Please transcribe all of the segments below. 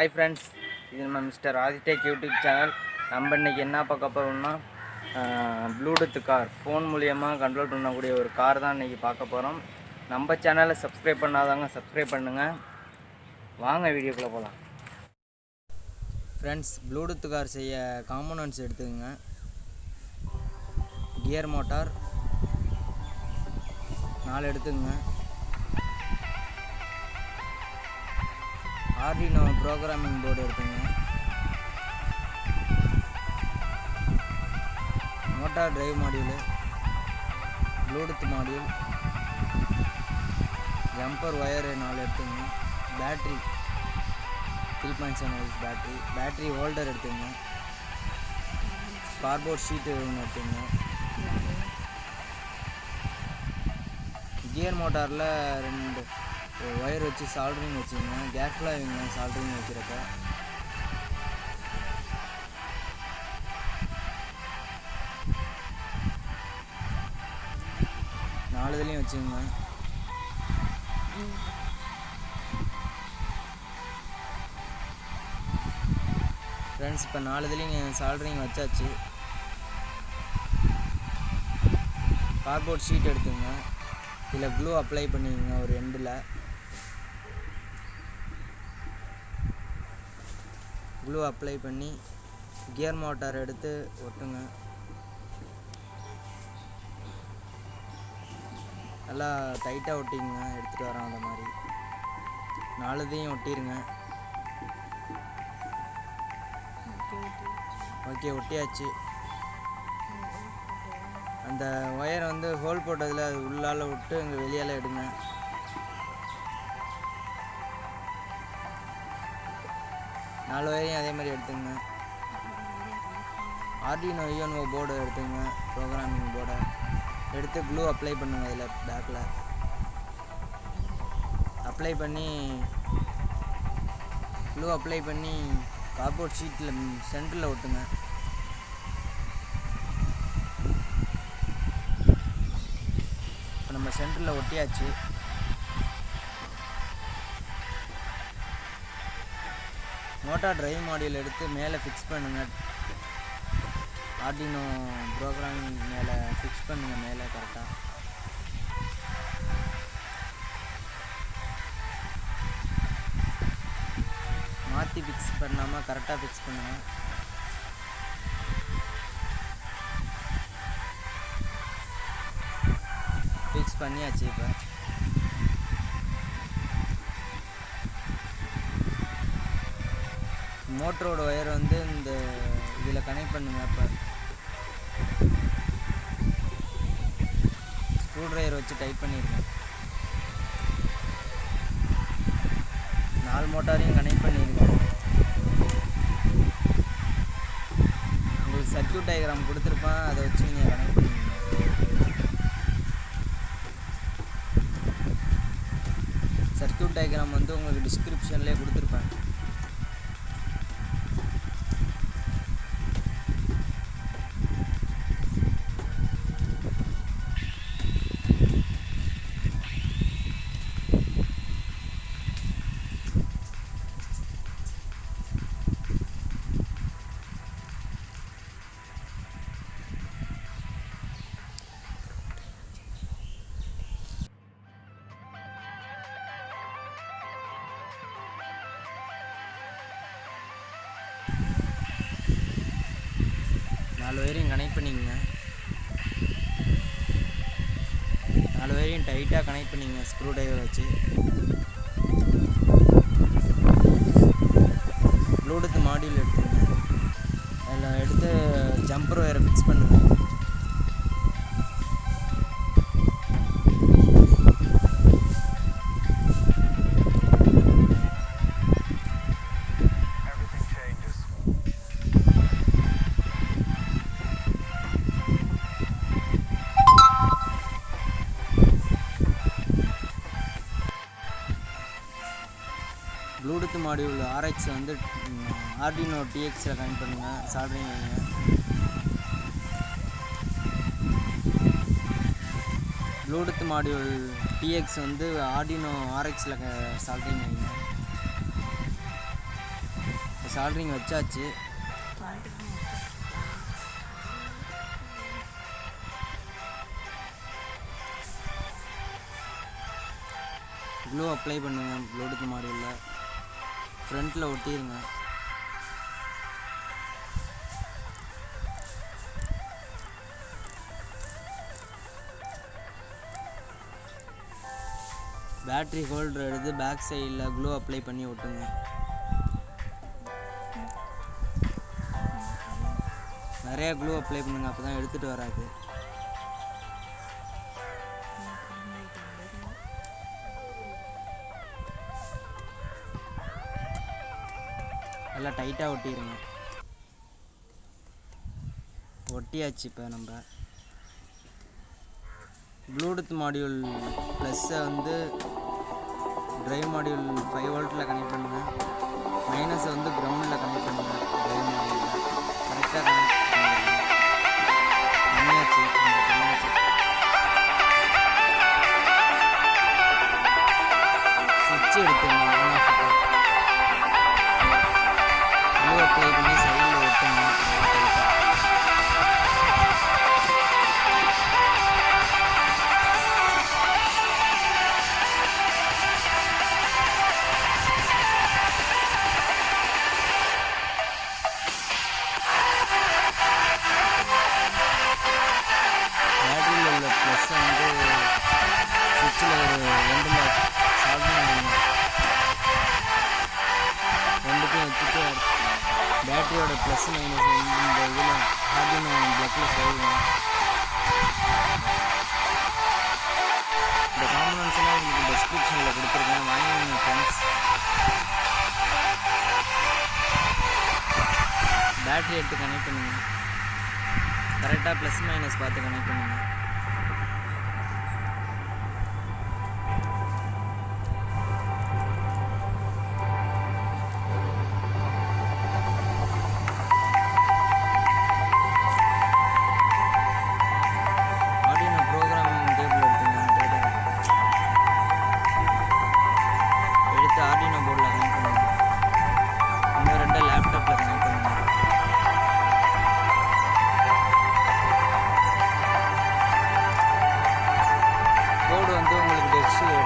Hi friends, this is my Mr. Aditya YouTube channel. நம்ம இன்னைக்கு என்ன பார்க்க போறோம்னா ப்ளூடூத் கார் ஃபோன் மூலமா கண்ட்ரோல் பண்ணக்கூடிய ஒரு கார் தான் இன்னைக்கு பார்க்க போறோம். நம்ம சேனலை சப்ஸ்கிரைப் பண்ணாதவங்க சப்ஸ்கிரைப் பண்ணுங்க. வாங்க வீடியோக்குள்ள போலாம். ஃப்ரெண்ட்ஸ், ப்ளூடூத் கார் செய்ய காம்போனன்ட்ஸ் எடுத்துக்கங்க. கியர் மோட்டார் 4 எடுத்துக்கங்க. ஆர்டினோ ப்ரோக்ராமிங் போர்டு எடுத்துங்க. Motor drive module, Bluetooth module, jumper wire 4 எடுத்துங்க. பேட்ரி 3.7 volts பேட்ரி ஹோல்டர் எடுத்துங்க. கார்போர்ட் ஷீட்டு எடுத்துங்க. கியர் மோட்டாரில் 2 ஒயர் வச்சு சால்டரிங் வச்சுங்க. கேர்ஃபுல்லாக வைங்க சால்டரிங் வைக்கிறப்ப. நாலு இதுலேயும் வச்சுங்க. ஃப்ரெண்ட்ஸ், இப்போ 4 இதுலேயும் சால்டரிங் வச்சாச்சு. கார்போர்ட் ஷீட் எடுத்துங்க. இதில் க்ளூ அப்ளை பண்ணிக்கோங்க ஒரு எண்டில். க்ளூ அப்ளை பண்ணி கியர் மோட்டார் எடுத்து ஒட்டுங்க. நல்லா டைட்டாக ஒட்டிங்க. எடுத்துகிட்டு வரோம் அந்த மாதிரி 4 இதையும் ஒட்டிடுங்க. ஓகே, ஒட்டியாச்சு. அந்த ஒயரை வந்து ஹோல் போட்டதில் அது உள்ளால் விட்டு இங்கே வெளியால் எடுங்க. நாலு ஒயரையும் அதே மாதிரி எடுத்துங்க. ஆர்டினோ யூஎன்ஓ போர்டு எடுத்துங்க. ப்ரோக்ராமிங் போர்டை எடுத்து க்ளூ அப்ளை பண்ணுங்க. அதில் பேக்கில் க்ளூ அப்ளை பண்ணி கார்போர்ட் ஷீட்டில் சென்டரில் ஒட்டுங்க. இப்போ நம்ம சென்டரில் ஒட்டியாச்சு. மோட்டார் டிரைவ் மாடியூல் எடுத்து மேலே ஃபிக்ஸ் பண்ணுங்கள். ஆர்டினோ ப்ரோக்ராமிங் மேலே ஃபிக்ஸ் பண்ணுங்கள். மேலே கரெக்டாக மாற்றி ஃபிக்ஸ் பண்ணாமல் கரெக்டாக ஃபிக்ஸ் பண்ணுங்கள். ஃபிக்ஸ் பண்ணியாச்சு. இப்போ மோட்டரோட ஒயர் வந்து இந்த இதில் கனெக்ட் பண்ணுங்க. இப்போ ஸ்க்ரூ ட்ரைவர் வச்சு டைட் பண்ணியிருக்கேன். 4 மோட்டாரையும் கனெக்ட் பண்ணியிருக்கேன். உங்களுக்கு சர்க்யூட் டயக்ராம் கொடுத்துருப்பேன், அதை வச்சு நீங்கள் கனெக்ட் பண்ணிக்கோங்க. சர்க்யூட் டயக்ராம் வந்து உங்களுக்கு டிஸ்கிரிப்ஷன்லேயே கொடுத்துருப்பேன். நாலு ஒயரையும் கனெக்ட் பண்ணிக்கங்க. 4 ஒயரையும் டைட்டாக கனெக்ட் பண்ணிங்க ஸ்க்ரூ ட்ரைவர் வச்சு. ப்ளூடூத் மாடியூல் எடுத்துங்க. அதில் எடுத்து ஜம்பர் ஒயரை ஃபிக்ஸ் பண்ணுங்க. ப்ளூடூத் மாடியூல் RX வந்து ஆர்டினோ TXயில் கனெக்ட் பண்ணுங்கள். சால்டரிங் வைங்க. ப்ளூடூத் மாடியூல் TX வந்து ஆர்டினோ RXயில் சால்டரிங் வைங்க. சால்ட்ரிங் வச்சாச்சு. க்ளூ அப்ளை பண்ணுங்க. ப்ளூடூத் மாடியூலில் ஃப்ரண்ட்டில் ஒட்டிடுங்க. பேட்ரி ஹோல்டர் எடுத்து பேக் சைடில் க்ளூ அப்ளை பண்ணி ஒட்டுங்க. நிறையா க்ளூ அப்ளை பண்ணுங்க, அப்போ தான் எடுத்துகிட்டு வராது. நல்லா டைட்டாக ஒட்டிடுங்க. ஒட்டியாச்சு. இப்போ நம்ம ப்ளூடூத் மாடியூல் ப்ளஸ்ஸை வந்து ட்ரைவ் மாடியூல் 5 வோல்ட்டில் கனெக்ட் பண்ணுங்கள். மைனஸை வந்து கிரவுண்டில் கனெக்ட் பண்ணுங்கள். ட்ரைவ் மாடியூலில் கரெக்டாக கனெக்ட் பண்ணியாச்சு. சுவிட்ச் எடுத்துங்க. ப்ளூ அப்ளை பண்ணி சைடில் ஒட்டுங்க. பேட்டரியோட ப்ளஸ் மைனஸ் இந்த இதில் ஆர்டினோ பிளக்கில் சொல்லுங்க. இந்த காம்பனன்ட்ஸ்லாம் உங்களுக்கு டிஸ்கிரிப்ஷனில் கொடுத்துருக்கேன், வாங்கிங்க ஃப்ரெண்ட்ஸ். பேட்டரி எடுத்து கனெக்ட் பண்ணுங்க. கரெக்டாக ப்ளஸ் மைனஸ் பார்த்து கனெக்ட் பண்ணுங்க. ஆர்டினோ போர்டில் கனெக்ட் பண்ணுங்க. இன்னும் 2 லேப்டாப்பில் கனெக்ட் பண்ணுங்க. கோடு வந்து உங்களுக்கு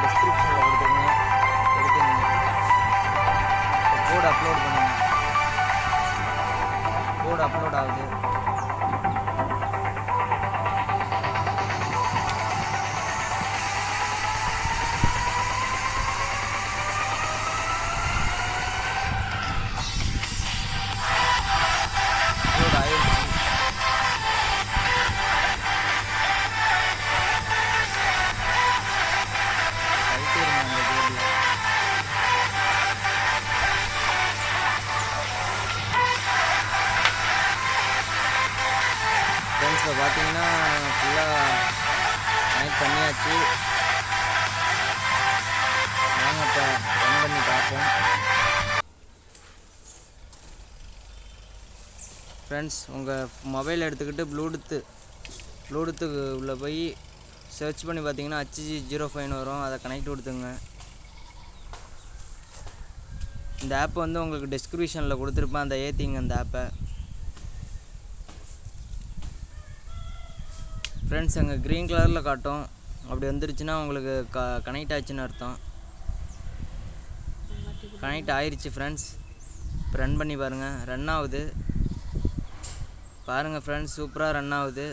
டிஸ்கிரிப்ஷனில் கொடுத்துருங்க. எடுத்துங்க. கோடு அப்லோட் பண்ணுங்க. கோடு அப்லோட் ஆகுது. இப்போ பார்த்தீங்கன்னா ஃபுல்லாக கனெக்ட் பண்ணியாச்சு. நாங்கள் இப்போ ரன் பண்ணி பார்ப்போம். ஃப்ரெண்ட்ஸ், உங்கள் மொபைல் எடுத்துக்கிட்டு ப்ளூடூத்துக்கு உள்ளே போய் சர்ச் பண்ணி பார்த்தீங்கன்னா HG05 வரும். அதை கனெக்ட் கொடுத்துங்க. இந்த ஆப் வந்து உங்களுக்கு டிஸ்கிரிப்ஷனில் கொடுத்துருப்பேன், அந்த ஏற்றிங்க அந்த ஆப்பை. ஃப்ரெண்ட்ஸ், அங்கே க்ரீன் கலரில் காட்டும். அப்படி வந்துருச்சுன்னா உங்களுக்கு கனெக்ட் ஆச்சுன்னு அர்த்தம். கனெக்ட் ஆயிடுச்சு ஃப்ரெண்ட்ஸ். இப்போ ரன் பண்ணி பாருங்கள். ரன் ஆகுது பாருங்கள் ஃப்ரெண்ட்ஸ், சூப்பராக ரன் ஆகுது.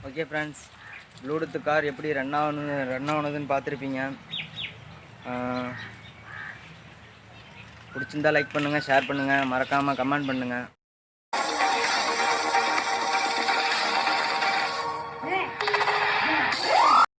ஓகே ஃப்ரெண்ட்ஸ், ப்ளூடூத் கார் எப்படி ரன் ஆகுதுன்னு பார்த்துருப்பீங்க. பிடிச்சிருந்தா லைக் பண்ணுங்கள், ஷேர் பண்ணுங்கள், மறக்காமல் கமெண்ட் பண்ணுங்கள்.